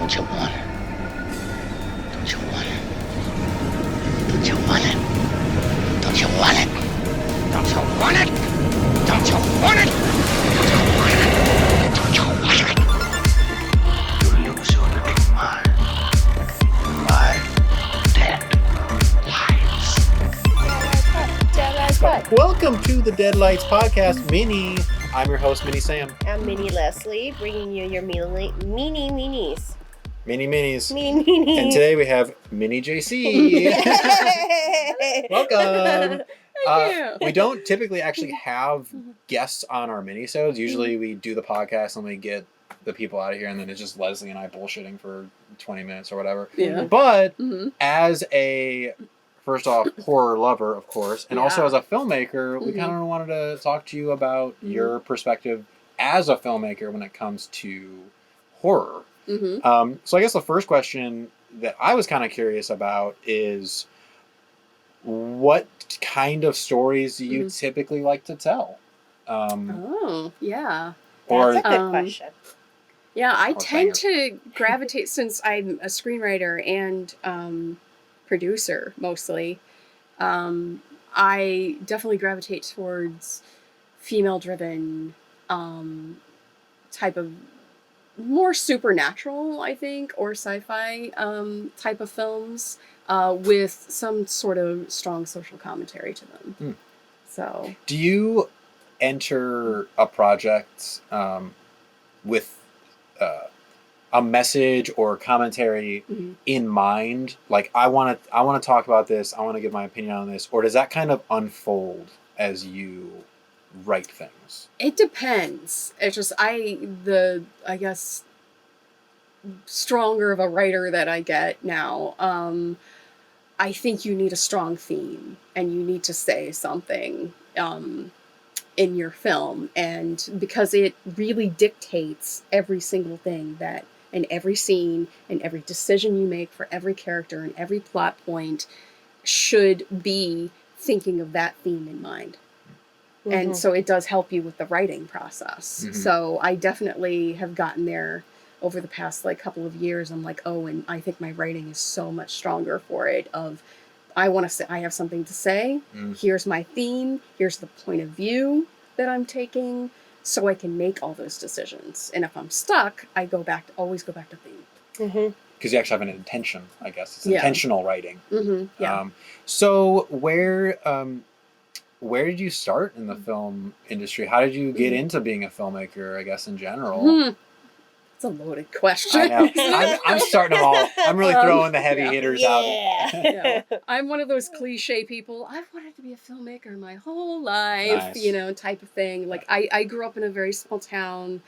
Don't you want it? Don't you want it? Don't you want it? Don't you want it? Don't you want it? Don't you want it? Don't you want it? You lose your little mind. 5, 10 lives. Welcome to the Deadlights podcast, Mini. I'm your host, Mini Sam. I'm Mini Leslie, bringing you your minis. Mini Minis. Mini Minis. And today we have Mini JC. Welcome. We don't typically actually have guests on our minisodes. Usually we do the podcast and we get the people out of here, and then it's just Leslie and I bullshitting for 20 minutes or whatever. Yeah. But as a, first off, horror lover, of course, and also as a filmmaker, we kind of wanted to talk to you about your perspective as a filmmaker when it comes to horror. So I guess the first question that I was kind of curious about is, what kind of stories do you typically like to tell? That's a good question. Yeah, I tend to gravitate, since I'm a screenwriter and producer mostly, I definitely gravitate towards female-driven type of, more supernatural, I think, or sci-fi type of films with some sort of strong social commentary to them. So, do you enter a project with a message or commentary in mind? Like, I want to talk about this, I want to give my opinion on this, or does that kind of unfold as you write things? it depends. It's just I guess stronger of a writer that I get now, I think you need a strong theme and you need to say something in your film, and because it really dictates every single thing that, in every scene and every decision you make for every character and every plot point should be thinking of that theme in mind. And so it does help you with the writing process. So I definitely have gotten there over the past couple of years. I'm like, oh, and I think my writing is so much stronger for it. Of, I want to say, I have something to say. Here's my theme. Here's the point of view that I'm taking, so I can make all those decisions. And if I'm stuck, I always go back to theme. Because you actually have an intention, I guess. It's intentional writing. Yeah. So where did you start in the film industry? How did you get into being a filmmaker, I guess, in general? It's a loaded question. I know. I'm starting them all. I'm really throwing the heavy hitters out. Yeah. I'm one of those cliche people. I've wanted to be a filmmaker my whole life, Nice. Type of thing. Like, I grew up in a very small town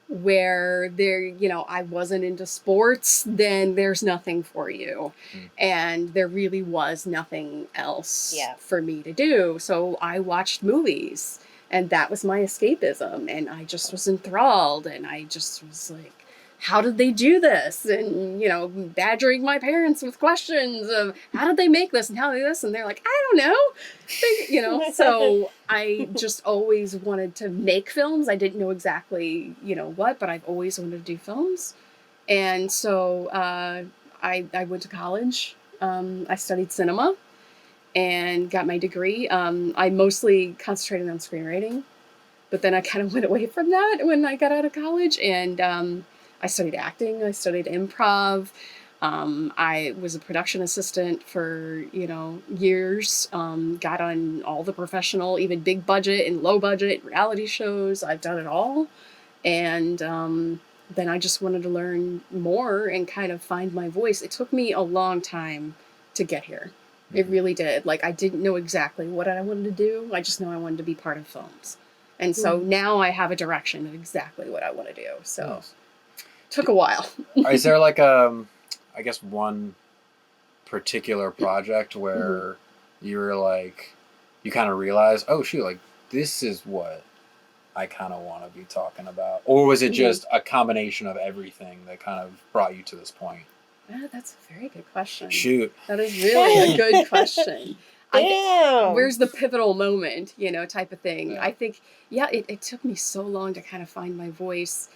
where I wasn't into sports, then there's nothing for you. And there really was nothing else for me to do. So I watched movies, and that was my escapism. And I just was enthralled, and I just was like, how did they do this? And, badgering my parents with questions of how did they make this and how did this? And they're like, I don't know. So I just always wanted to make films. I didn't know exactly, what, but I've always wanted to do films. And so I went to college. I studied cinema and got my degree. I mostly concentrated on screenwriting, but then I kind of went away from that when I got out of college, and I studied acting, I studied improv. I was a production assistant for, years. Got on all the professional, even big budget and low budget reality shows. I've done it all. And then I just wanted to learn more and kind of find my voice. It took me a long time to get here. It really did. I didn't know exactly what I wanted to do. I just know I wanted to be part of films. And so now I have a direction of exactly what I want to do. So took a while. Is there I guess one particular project where you were you kind of realized, oh shoot, this is what I kind of want to be talking about? Or was it just a combination of everything that kind of brought you to this point? Yeah, that's a very good question. Shoot. That is really a good question. Damn. Where's the pivotal moment, type of thing. Yeah. I think, it took me so long to kind of find my voice.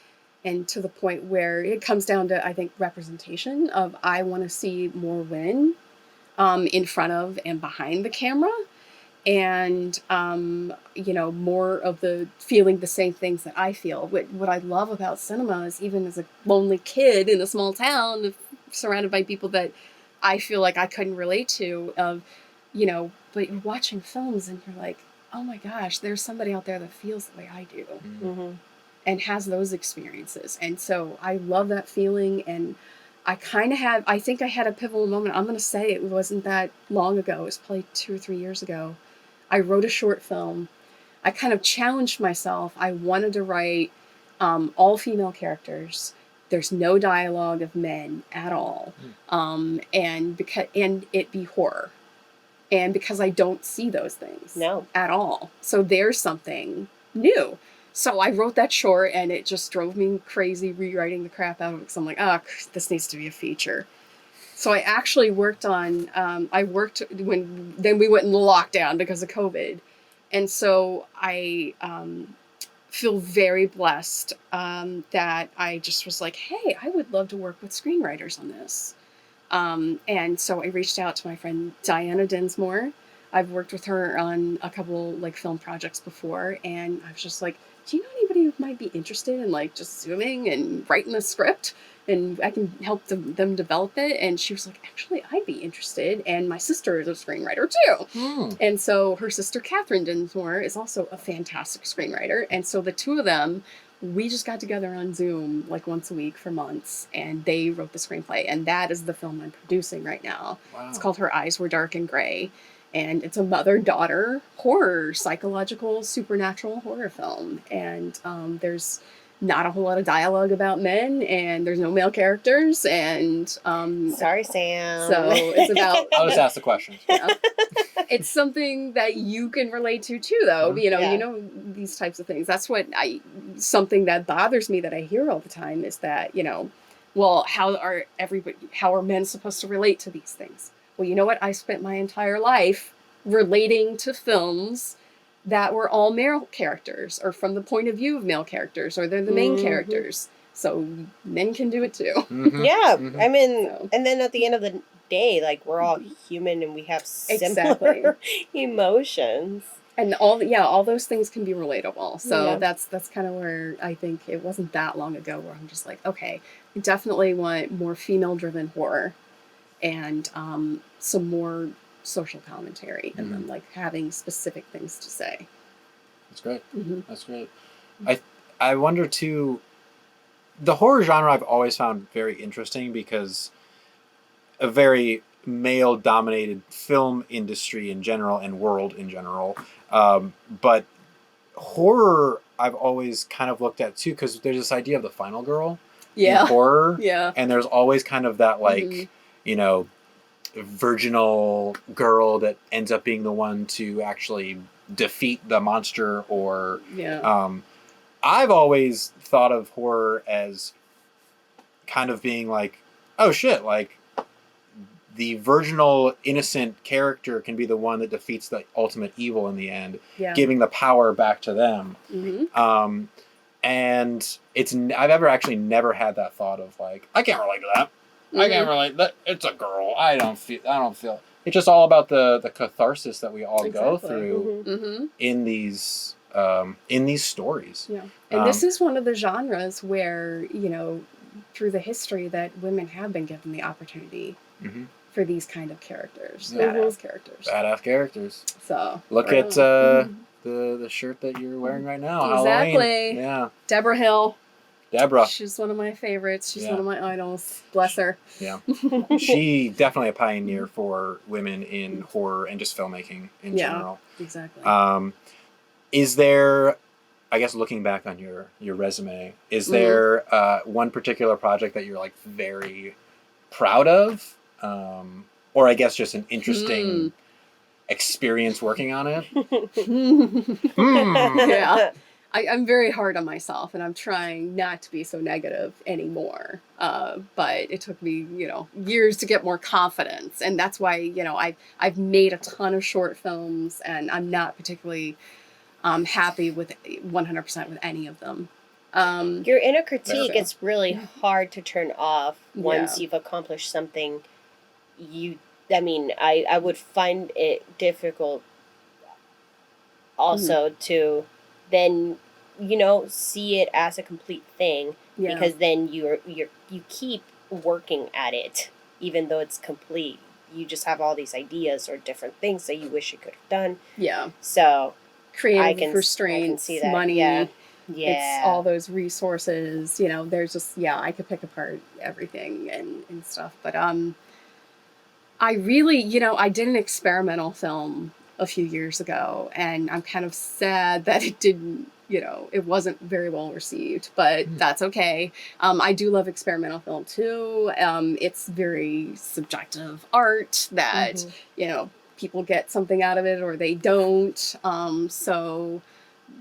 and to the point where it comes down to, I think, representation of, I want to see more women in front of and behind the camera, and more of the feeling the same things that I feel. What I love about cinema is, even as a lonely kid in a small town surrounded by people that I feel like I couldn't relate to, but you're watching films and you're like, oh my gosh, there's somebody out there that feels the way I do. Mm-hmm. And has those experiences. And so I love that feeling. And I think I had a pivotal moment. I'm going to say it wasn't that long ago. It was probably 2 or 3 years ago. I wrote a short film. I kind of challenged myself. I wanted to write all female characters. There's no dialogue of men at all. And it be horror. And because I don't see those things at all. So there's something new. So I wrote that short, and it just drove me crazy rewriting the crap out of it, because I'm like, this needs to be a feature. So I actually worked on, then we went into lockdown because of COVID. And so I feel very blessed that I just was like, hey, I would love to work with screenwriters on this. And so I reached out to my friend Diana Dinsmore. I've worked with her on a couple film projects before, and I was just like, do you know anybody who might be interested in just zooming and writing a script, and I can help them develop it? And she was like, actually, I'd be interested, and my sister is a screenwriter too. And so her sister Catherine Dinsmore is also a fantastic screenwriter, and so the two of them, we just got together on Zoom once a week for months, and they wrote the screenplay, and that is the film I'm producing right now. Wow. It's called Her Eyes Were Dark and Gray, and it's a mother-daughter horror, psychological, supernatural horror film. And there's not a whole lot of dialogue about men, and there's no male characters, and sorry, Sam. So it's about I'll just ask the questions. Yeah. It's something that you can relate to too, though. Mm-hmm. These types of things. That's something that bothers me that I hear all the time is that, well, how are men supposed to relate to these things? Well, you know what? I spent my entire life relating to films that were all male characters, or from the point of view of male characters, or they're the main characters. So men can do it too. Mm-hmm. Yeah. Mm-hmm. I mean, and then at the end of the day, we're all human and we have similar emotions. And all those things can be relatable. So that's kind of where I think it wasn't that long ago where I'm just like, okay, I definitely want more female-driven horror, and some more social commentary, and then having specific things to say. That's great. Mm-hmm. That's great. I wonder too, the horror genre I've always found very interesting, because a very male-dominated film industry in general and world in general. But horror I've always kind of looked at too, because there's this idea of the final girl in horror. Yeah. And there's always kind of that virginal girl that ends up being the one to actually defeat the monster, or I've always thought of horror as kind of being oh shit, the virginal innocent character can be the one that defeats the ultimate evil in the end, giving the power back to them. Mm-hmm. And I've actually never had that thought of I can't relate to that. Mm-hmm. I can't relate. That it's a girl. I don't feel. It's just all about the catharsis that we all go through in these stories. Yeah, and this is one of the genres where through the history that women have been given the opportunity for these kind of characters, badass characters. So look at the shirt that you're wearing right now. Exactly. Halloween. Yeah. Deborah Hill. Deborah. She's one of my favorites. She's one of my idols. Bless her. Yeah. She definitely a pioneer for women in horror and just filmmaking in general. Exactly. Is there, I guess looking back on your resume, is there one particular project that you're very proud of? Or I guess just an interesting experience working on it? Yeah. I'm very hard on myself, and I'm trying not to be so negative anymore. But it took me, years to get more confidence. And that's why, I've made a ton of short films, and I'm not particularly happy with 100% with any of them. Your inner critique, So- it's really hard to turn off once Yeah. you've accomplished something. I would find it difficult also to then, see it as a complete thing, Yeah. because then you keep working at it, even though it's complete. You just have all these ideas or different things that you wish you could have done. Yeah. So Creative I can restraints, see that. money. Yeah. It's all those resources, there's just, I could pick apart everything and stuff. But I really, I did an experimental film a few years ago, and I'm kind of sad that it didn't, it wasn't very well received, but that's okay. I do love experimental film too. It's very subjective art that, people get something out of it or they don't.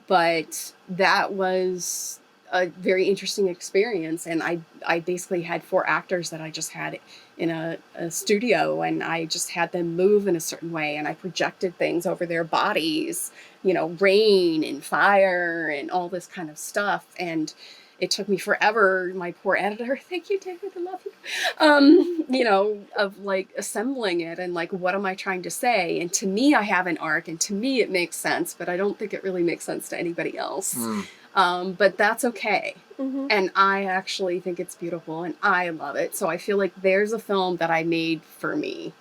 But that was a very interesting experience, and I basically had 4 actors that I just had in a studio, and I just had them move in a certain way, and I projected things over their bodies, rain and fire and all this kind of stuff. And it took me forever, my poor editor, thank you, David, I love you, of like assembling it and like, what am I trying to say? And to me, I have an arc, and to me it makes sense, but I don't think it really makes sense to anybody else. But that's okay. And I actually think it's beautiful, and I love it. So I feel like there's a film that I made for me,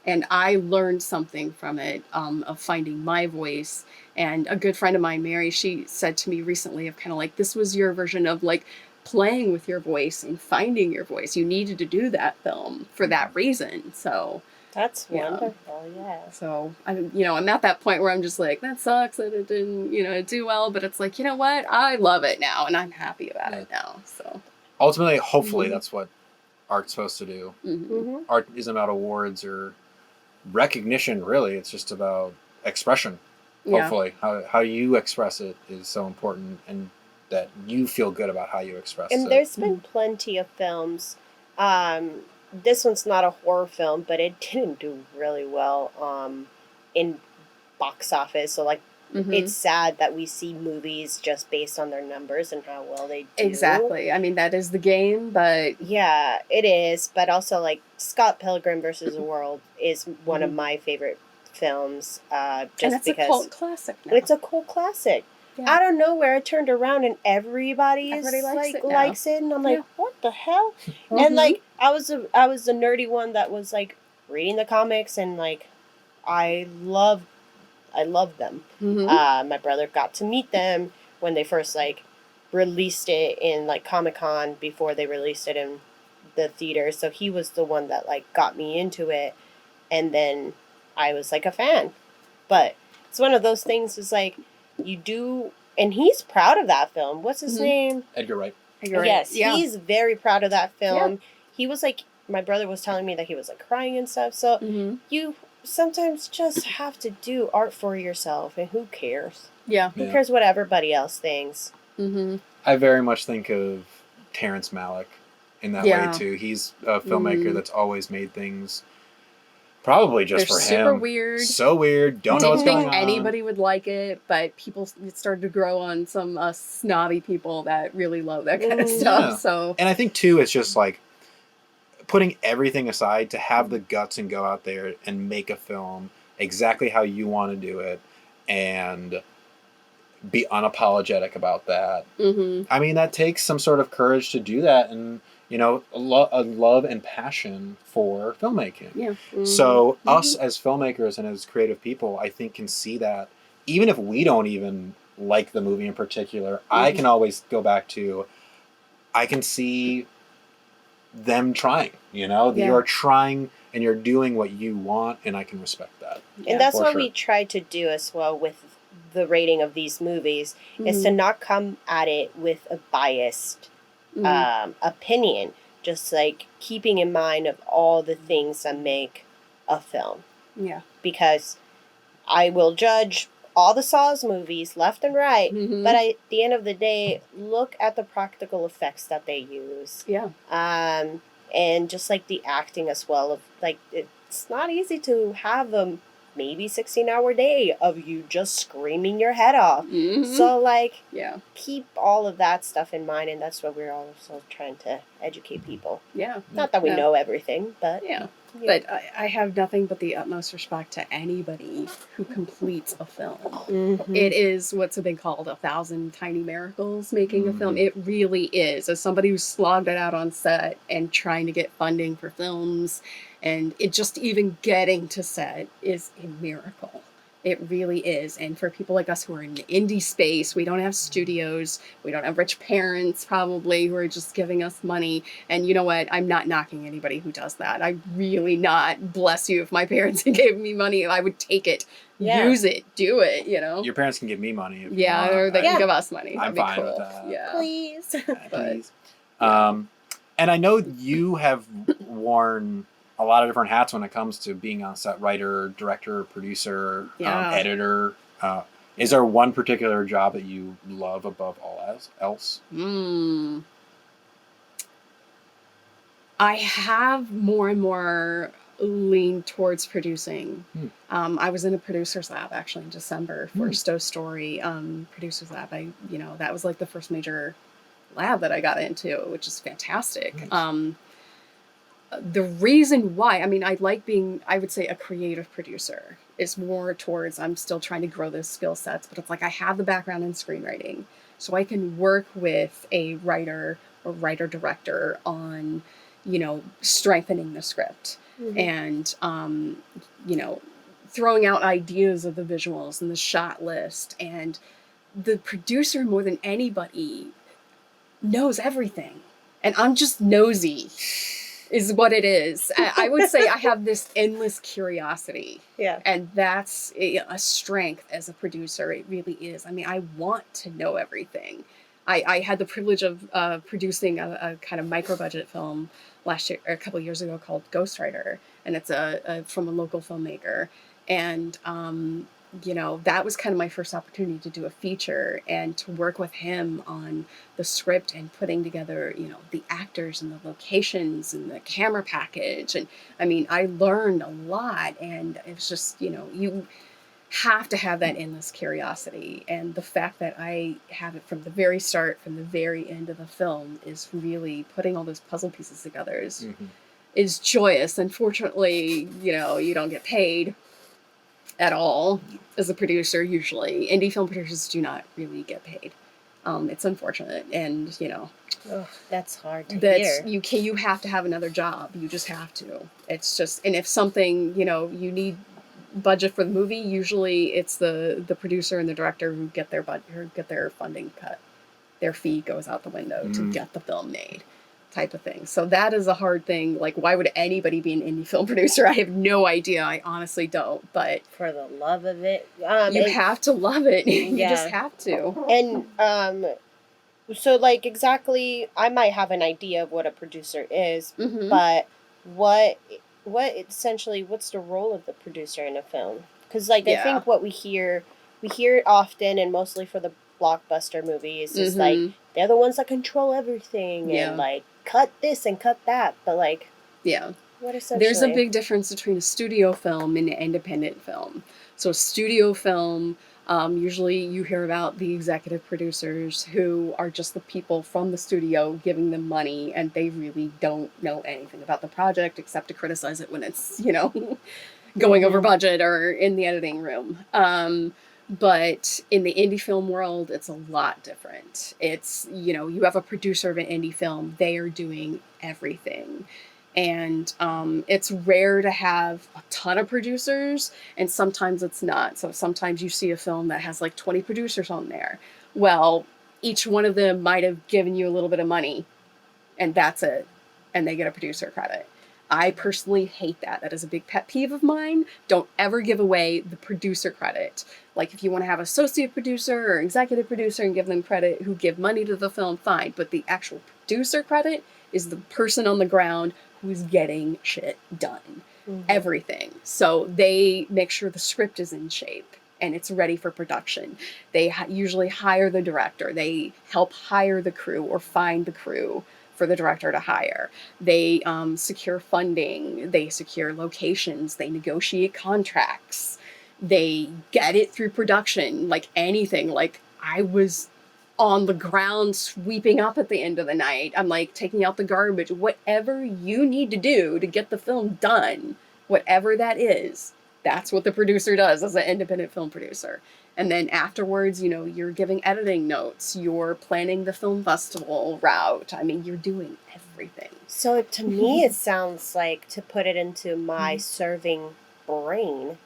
and I learned something from it, of finding my voice. And a good friend of mine, Mary, she said to me recently of kind of like, this was your version of like playing with your voice and finding your voice. You needed to do that film for that reason. So that's wonderful. Yeah. So I'm at that point where I'm just like, that sucks that it didn't, do well, but it's like, you know what? I love it now, and I'm happy about it now. So ultimately, hopefully, that's what art's supposed to do. Art isn't about awards or recognition, really. It's just about expression. Hopefully, how you express it is so important, and that you feel good about how you express it. And there's been plenty of films. This one's not a horror film, but it didn't do really well in box office. So like, it's sad that we see movies just based on their numbers and how well they do. Exactly. I mean, that is the game, but yeah, it is. But also, like, Scott Pilgrim versus the World is one of my favorite films. And Just it's because a cult classic now. it's a cult classic. Yeah. Out of nowhere, I turned around and everybody likes it now. and I'm like, what the hell? And like, I was the nerdy one that was like reading the comics, and like, I loved them. My brother got to meet them when they first like released it in like Comic-Con, before they released it in the theater. So he was the one that like got me into it, and then I was like a fan. But it's one of those things, is like, you do, and he's proud of that film. What's his name? Edgar Wright. Yes, he's very proud of that film. Yeah. He was like, my brother was telling me that he was like crying and stuff. So you sometimes just have to do art for yourself, and who cares? Yeah. Who cares what everybody else thinks? I very much think of Terrence Malick in that way too. He's a filmmaker that's always made things probably just They're for super him. weird. So weird. Don't know what's Didn't going think on. anybody would like it, but it started to grow on some snobby people that really love that kind of stuff. Yeah. So, and I think too, it's just like putting everything aside to have the guts and go out there and make a film exactly how you want to do it, and be unapologetic about that. I mean, that takes some sort of courage to do that, and a love and passion for filmmaking. yeah. So us as filmmakers and as creative people, I think, can see that even if we don't even like the movie in particular, I can always go back to, I can see them trying, you're trying and you're doing what you want, and I can respect that. And that's what we try to do as well with the rating of these movies, is to not come at it with a biased opinion, just like keeping in mind of all the things that make a film. Yeah. Because I will judge all the Saws movies left and right, but at the end of the day, look at the practical effects that they use. Yeah. And just like the acting as well, of like, it's not easy to have a maybe 16-hour day of you just screaming your head off. Mhm. So, like, Yeah. keep all of that stuff in mind, and that's what we're also trying to educate people. Yeah. Not that we Yeah. know everything, but Yeah. But I have nothing but the utmost respect to anybody who completes a film. Mhm. It is what's been called 1,000 tiny miracles making a film. It really is. As somebody who slogged it out on set and trying to get funding for films, and it just even getting to set is a miracle. It really is. And for people like us who are in the indie space, we don't have studios, we don't have rich parents probably who are just giving us money. And you know what? I'm not knocking anybody who does that. I'm really not. Bless you. If my parents gave me money, I would take it. Yeah. Use it, do it, you know? Your parents can give me money. If Yeah, you want. or they can Yeah. give us money. I'm That'd be fine cool. with that. Yeah. Please. Please. And I know you have worn a lot of different hats when it comes to being on set: writer, director, producer, Yeah. editor. Is there one particular job that you love above all else? I have more and more leaned towards producing. I was in a producer's lab actually in December for Stowe Story producer's lab. That was like the first major lab that I got into, which is fantastic. Nice. The reason why, I like being, I would say, a creative producer. It's more towards, I'm still trying to grow those skill sets, but it's like I have the background in screenwriting, so I can work with a writer or writer-director on, strengthening the script and, throwing out ideas of the visuals and the shot list. And the producer, more than anybody, knows everything. And I'm just nosy. Is what it is. I would say I have this endless curiosity. Yeah. And that's a strength as a producer. It really is. I want to know everything. I had the privilege of producing a kind of micro-budget film last year, or a couple of years ago, called Ghostwriter. And it's from a local filmmaker. And that was kind of my first opportunity to do a feature and to work with him on the script and putting together, the actors and the locations and the camera package. And I learned a lot, and it was just, you have to have that endless curiosity. And the fact that I have it from the very start, from the very end of the film, is really putting all those puzzle pieces together is joyous. Unfortunately, you don't get paid at all as a producer. Usually indie film producers do not really get paid. It's unfortunate, and Oh, that's hard to hear. you have to have another job. You just have to. It's just, and if something, you need budget for the movie, usually it's the producer and the director who get their funding cut. Their fee goes out the window to get the film made, type of thing. So that is a hard thing. Like, why would anybody be an indie film producer? I have no idea. I honestly don't. But For the love of it, you have to love it. You Yeah. just have to. And so like exactly, I might have an idea of what a producer is, Mhm. but what essentially, what's the role of the producer in a film? Because like I Yeah. think what we hear it often, and mostly for the blockbuster movies, is like Mhm. they're the ones that control everything Yeah. and like cut this and cut that. But like, Yeah. what essentially? There's a big difference between a studio film and an independent film. So a studio film, usually you hear about the executive producers who are just the people from the studio giving them money, and they really don't know anything about the project except to criticize it when it's, going over budget or in the editing room. But in the indie film world, it's a lot different. It's, you have a producer of an indie film, they are doing everything. And it's rare to have a ton of producers, and sometimes it's not. So sometimes you see a film that has like 20 producers on there. Well, each one of them might have given you a little bit of money, and that's it. And they get a producer credit. I personally hate that. That is a big pet peeve of mine. Don't ever give away the producer credit. Like, if you want to have associate producer or executive producer and give them credit who give money to the film, fine. But the actual producer credit is the person on the ground who's getting shit done. Everything. So they make sure the script is in shape and it's ready for production. They usually hire the director. They help hire the crew or find the crew for the director to hire. They secure funding. They secure locations. They negotiate contracts. they get it through production, like anything. Like I was on the ground sweeping up at the end of the night. I'm like taking out the garbage, whatever you need to do to get the film done, whatever that is, that's what the producer does as an independent film producer. And then afterwards, you know, you're giving editing notes, you're planning the film festival route. I mean, you're doing everything. So to me, it sounds like, to put it into my serving brain,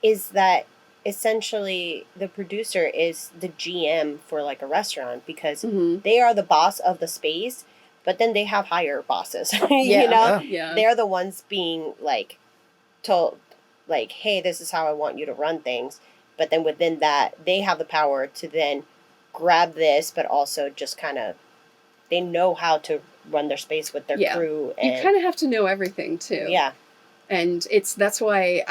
is that essentially the producer is the GM for like a restaurant, because they are the boss of the space, but then they have higher bosses. You know, they're the ones being like told, like, hey, this is how I want you to run things. But then within that, they have the power to then grab this, but also just kind of, they know how to run their space with their crew. And you kind of have to know everything too. Yeah. And that's why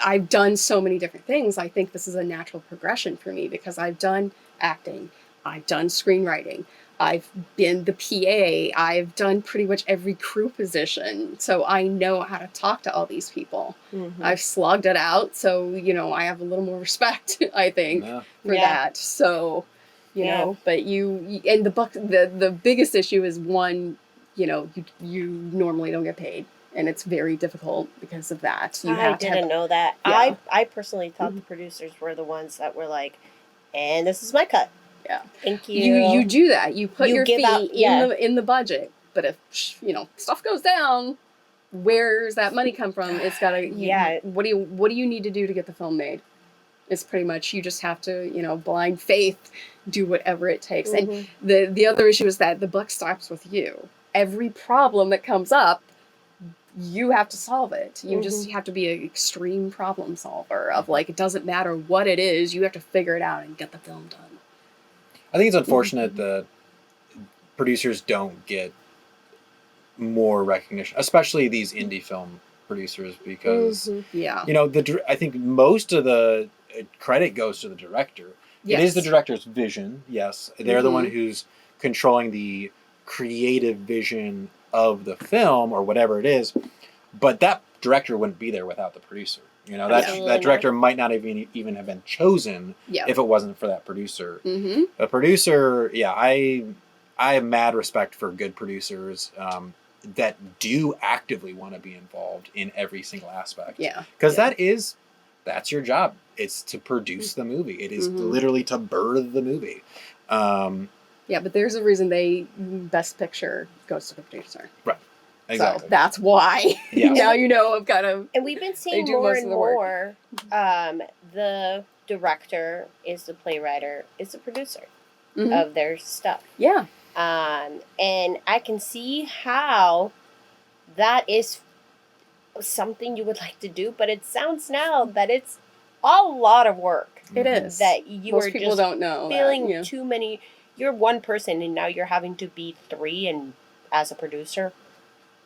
I've done so many different things. I think this is a natural progression for me because I've done acting, I've done screenwriting, I've been the PA, I've done pretty much every crew position. So I know how to talk to all these people. I've slogged it out. So, you know, I have a little more respect, I think, for that. So, you know, but and the biggest issue is, one, you know, you normally don't get paid. And it's very difficult because of that. I didn't know that. Yeah. I personally thought the producers were the ones that were like, and this is my cut. Yeah. Thank you. You do that. You put your fee in the budget. But if, you know, stuff goes down, where's that money come from? It's got to, what do you need to do to get the film made? It's pretty much, you just have to, you know, blind faith, do whatever it takes. And the other issue is that the buck stops with you. Every problem that comes up, you have to solve it. You just have to be an extreme problem solver of, like, it doesn't matter what it is, you have to figure it out and get the film done. I think it's unfortunate that producers don't get more recognition, especially these indie film producers, because you know, I think most of the credit goes to the director. It is the director's vision. Yes, they're the one who's controlling the creative vision of the film or whatever it is, but that director wouldn't be there without the producer. You know, that director might not even have been chosen if it wasn't for that producer. A producer, I have mad respect for good producers that do actively want to be involved in every single aspect. Because that's your job. It's to produce the movie. It is literally to birth the movie. But there's a reason Best Picture goes to the producer. Right. Exactly. So that's why. Now you know I've got to. And we've been seeing more and more. The director is the playwright, is the producer of their stuff. Yeah. And I can see how that is something you would like to do, but it sounds now that it's a lot of work. It is. That you Most are people just don't know feeling too many. You're one person, and now you're having to be three, and as a producer,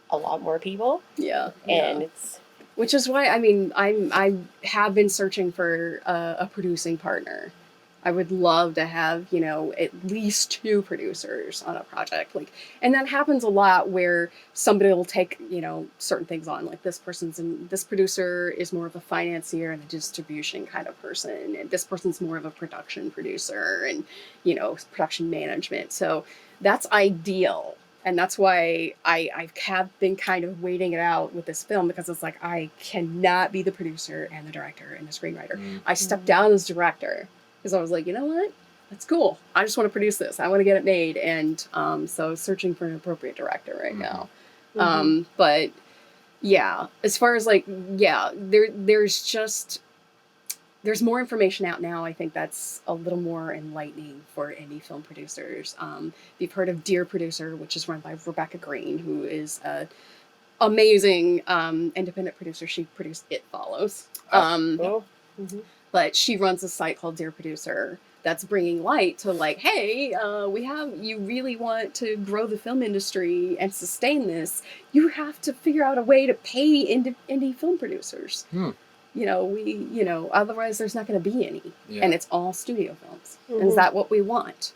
a lot more people. Yeah. And it's... Which is why, I mean, I have been searching for a producing partner. I would love to have, you know, at least 2 producers on a project. Like, and that happens a lot where somebody will take, you know, certain things on. Like, this producer is more of a financier and a distribution kind of person. And this person's more of a production producer and, you know, production management. So that's ideal. And that's why I have been kind of waiting it out with this film, because it's like, I cannot be the producer and the director and the screenwriter. I stepped down as director because I was like, you know what? That's cool. I just want to produce this. I want to get it made. And so searching for an appropriate director right now. But yeah, as far as like, there's more information out now. I think that's a little more enlightening for indie film producers. You've heard of Dear Producer, which is run by Rebecca Green, who is an amazing independent producer. She produced It Follows. But she runs a site called Dear Producer that's bringing light to, like, hey, you really want to grow the film industry and sustain this, you have to figure out a way to pay indie film producers. Otherwise there's not going to be any. And it's all studio films. And is that what we want?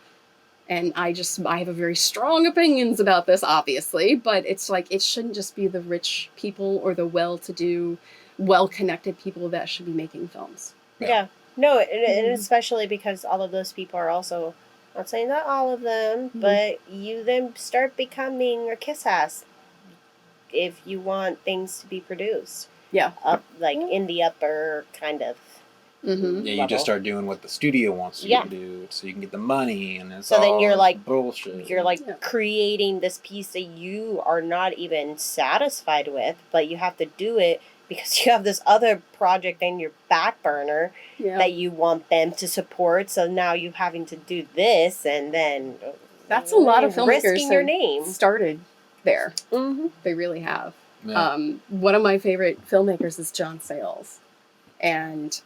And I have a very strong opinions about this, obviously, but it's like, it shouldn't just be the rich people or the well-to-do well-connected people that should be making films. Yeah. No, and Mhm. especially because all of those people are also, not saying that all of them, Mhm. but you then start becoming a kiss ass if you want things to be produced. Yeah. Up, like, in the upper kind of Mm-hmm. Yeah, you level. just start doing what the studio wants you Yeah. to do, so you can get the money, and it's So then all you're this like- bullshit. You're like Yeah. creating this piece that you are not even satisfied with, but you have to do it because you have this other project in your back burner Yeah. that you want them to support. So now you're having to do this, and then That's a lot of filmmakers risking your have name. started there. Mm-hmm. They really have. Yeah. One of my favorite filmmakers is John Sayles, and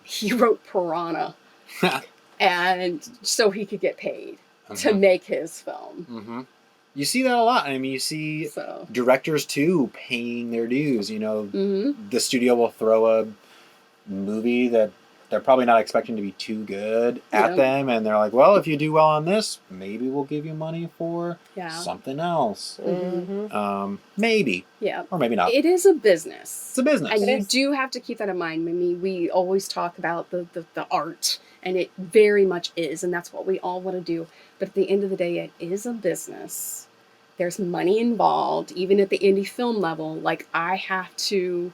he wrote Piranha, and so he could get paid to make his film. Mm-hmm. You see that a lot. I mean, you see So. directors too paying their dues. You know, Mm-hmm. the studio will throw a movie that they're probably not expecting to be too good at Yeah. them, and they're like, well, if you do well on this, maybe we'll give you money for Yeah. something else. Mm-hmm. Maybe. Yeah. Or maybe not. It is a business. It's a business. And It you is. do have to keep that in mind. I mean, we always talk about the art, and it very much is, and that's what we all want to do. But at the end of the day, it is a business. There's money involved, even at the indie film level. Like, I have to,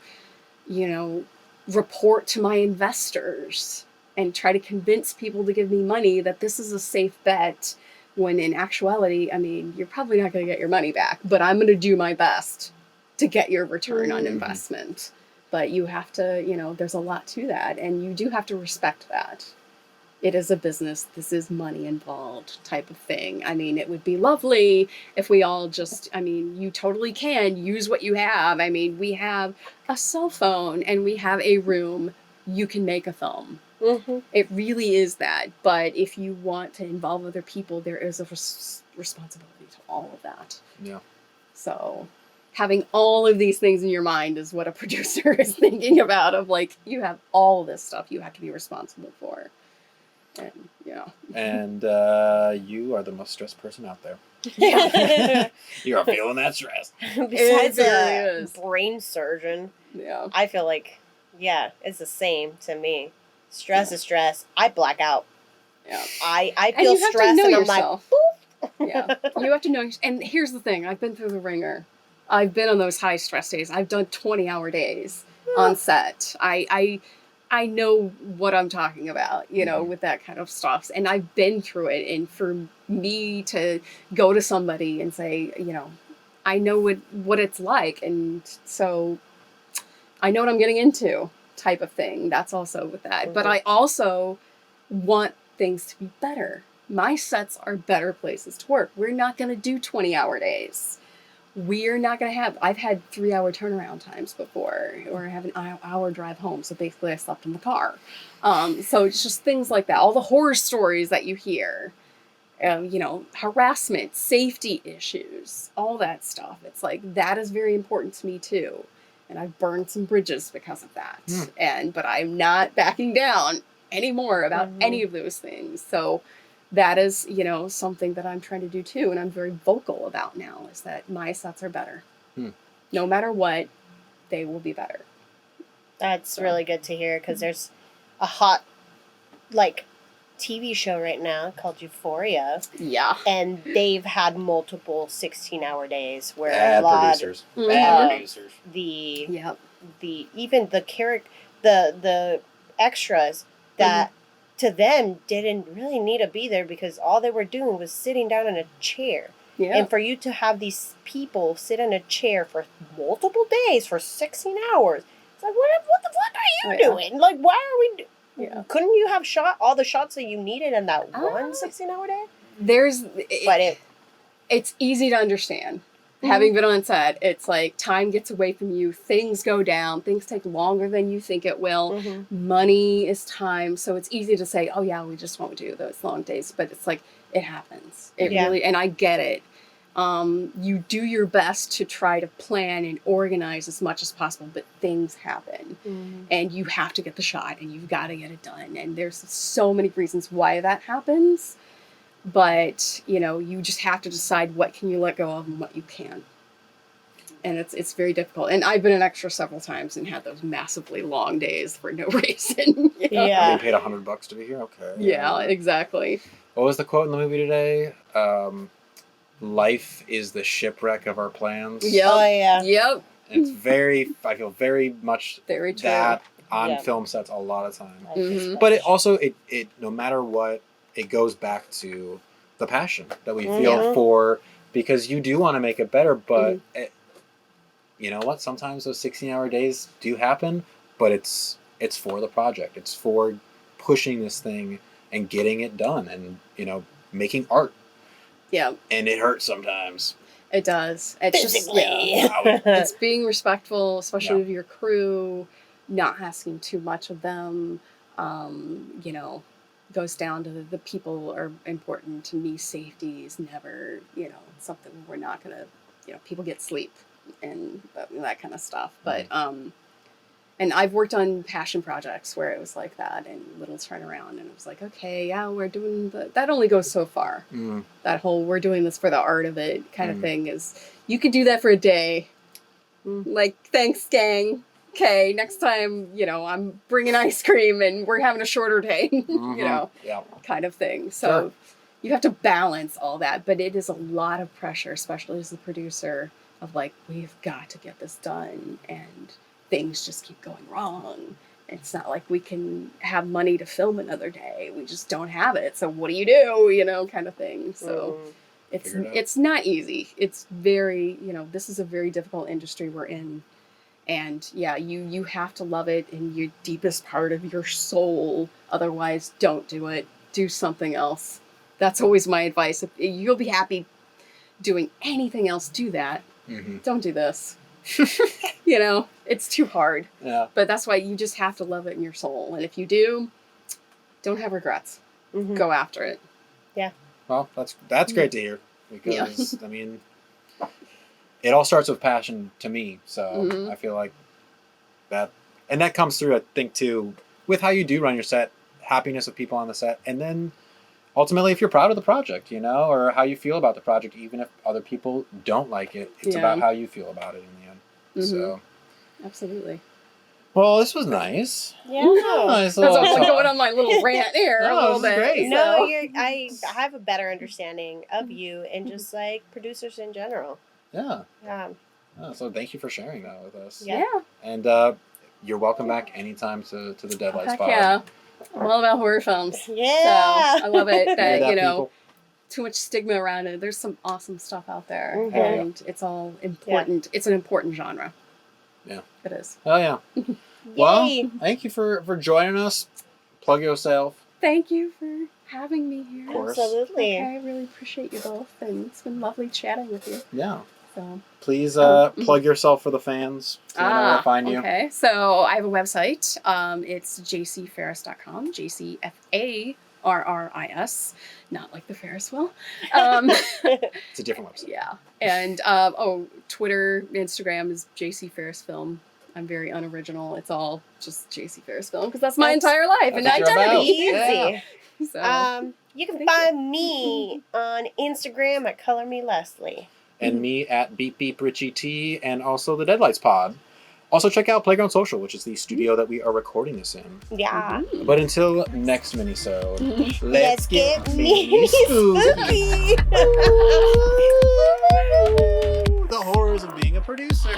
report to my investors and try to convince people to give me money that this is a safe bet, when in actuality, I mean, you're probably not going to get your money back, but I'm going to do my best to get your return on investment. But you have to, there's a lot to that, and you do have to respect that. It is a business, this is money involved type of thing. I mean, it would be lovely if we all just, you totally can use what you have. I mean, we have a cell phone and we have a room, you can make a film. Mm-hmm. It really is that. But if you want to involve other people, there is a responsibility to all of that. Yeah. So having all of these things in your mind is what a producer is thinking about, of like, you have all this stuff you have to be responsible for. And, And you are the most stressed person out there. Yeah. You are feeling that stress. Besides It really a is. brain surgeon, Yeah. I feel like, it's the same to me. Stress is stress. I black out. Yeah. I And feel you have stressed to know and I'm yourself. Yeah. You have to know. And here's the thing. I've been through the ringer. I've been on those high stress days. I've done 20-hour days on set. I know what I'm talking about, with that kind of stuff. And I've been through it. And for me to go to somebody and say, I know what it's like. And so I know what I'm getting into, type of thing. That's also with that. But I also want things to be better. My sets are better places to work. We're not going to do 20-hour days. We're not going to have, I've had 3-hour turnaround times before, or I have an hour drive home. So basically I slept in the car. So it's just things like that. All the horror stories that you hear, harassment, safety issues, all that stuff. It's like, that is very important to me too. And I've burned some bridges because of that. But I'm not backing down anymore about any of those things. So that is, something that I'm trying to do too. And I'm very vocal about now, is that my sets are better. No matter what, they will be better. That's really good to hear, because there's a hot, TV show right now called Euphoria. Yeah. And they've had multiple 16-hour days where Bad a lot producers. of Bad producers. the Yep. even the the extras that to them didn't really need to be there, because all they were doing was sitting down in a chair. Yeah. And for you to have these people sit in a chair for multiple days for 16 hours, it's like, what the fuck are you doing? Like, why are we? Yeah. Couldn't you have shot all the shots that you needed in that one 16-hour day? It's easy to understand. Having been on set, it's like time gets away from you, things go down, things take longer than you think it will. Money is time, so it's easy to say, oh yeah, we just won't do those long days, but it's like, it happens. It really, and I get it. You do your best to try to plan and organize as much as possible, but things happen. And you have to get the shot, and you've got to get it done. And there's so many reasons why that happens. But, you just have to decide what can you let go of and what you can't. And it's very difficult. And I've been an extra several times and had those massively long days for no reason. Yeah. You paid $100 to be here. Okay. Yeah, exactly. What was the quote in the movie today? Life is the shipwreck of our plans. Yep. Oh yeah. Yep. It's I feel very much Very true. that on Yeah. film sets a lot of time. Mhm. But it also, it no matter what, it goes back to the passion that we feel Mhm. for, because you do want to make it better, but you know what? Sometimes those 16-hour days do happen, but it's for the project. It's for pushing this thing and getting it done and, you know, making art. Yeah, And it hurts sometimes. it does. It's Physically. just it's being respectful, especially Yeah. of your crew, not asking too much of them. You know, goes down to the people are important to me. Safety is never, you know, something we're not gonna, you know, people get sleep and that kind of stuff. But and I've worked on passion projects where it was like that, and little turnaround, and it was like, okay, yeah, we're doing that only goes so far. That whole we're doing this for the art of it kind of thing is, you could do that for a day. Like, thanks, gang. Okay, next time, you know, I'm bringing ice cream and we're having a shorter day, you know, kind of thing. So Sure. you have to balance all that, but it is a lot of pressure, especially as the producer, of like, we've got to get this done, and things just keep going wrong. It's not like we can have money to film another day. We just don't have it. So what do? You know, kind of thing. So it's not easy. It's very, you know, this is a very difficult industry we're in. And yeah, you have to love it in your deepest part of your soul. Otherwise, don't do it. Do something else. That's always my advice. If you'll be happy doing anything else, do that. Don't do this. You know, it's too hard. Yeah. But that's why you just have to love it in your soul. And if you do, don't have regrets. Go after it. Yeah. Well, that's great to hear, because I mean, it all starts with passion to me. So I feel like that comes through, I think, too, with how you do run your set, happiness of people on the set, and then ultimately if you're proud of the project, you know, or how you feel about the project, even if other people don't like it, it's about how you feel about it in the end. So absolutely. Well, this was nice. Yeah. Nice That's also little going on my little rant here a little this is bit. great. No, I have a better understanding of you and just like producers in general. Yeah. Yeah. So thank you for sharing that with us. Yeah. And you're welcome back anytime to the Deadlights Heck pod. yeah. I'm all about horror films. Yeah. So I love it Hear that, that, you know, people? too much stigma around it. There's some awesome stuff out there, Mhm. and it's all important. It's an important genre. Yeah. It is. Oh yeah. Well, Yay. thank you for joining us. Plug yourself. Thank you for having me here. Of course. Absolutely. Okay, I really appreciate you both, and it's been lovely chatting with you. Yeah. So Please plug yourself for the fans. So they know where to find you. Okay, so I have a website. It's jcfarris.com. JCFARRIS, not like the Ferris wheel. It's a different website. Yeah, and Twitter, Instagram is JC Farris Film. I'm very unoriginal. It's all just JC Farris Film because that's my entire life and that's what you're identity. about. Easy. So You can Thank find me on Instagram at Color Me Leslie. And me at Beep Beep Richie T, and also the Deadlights pod. Also check out Playground Social, which is the studio that we are recording this in. Yeah. But until next minisode, Let's get me spooky. spooky. The horrors of being a producer.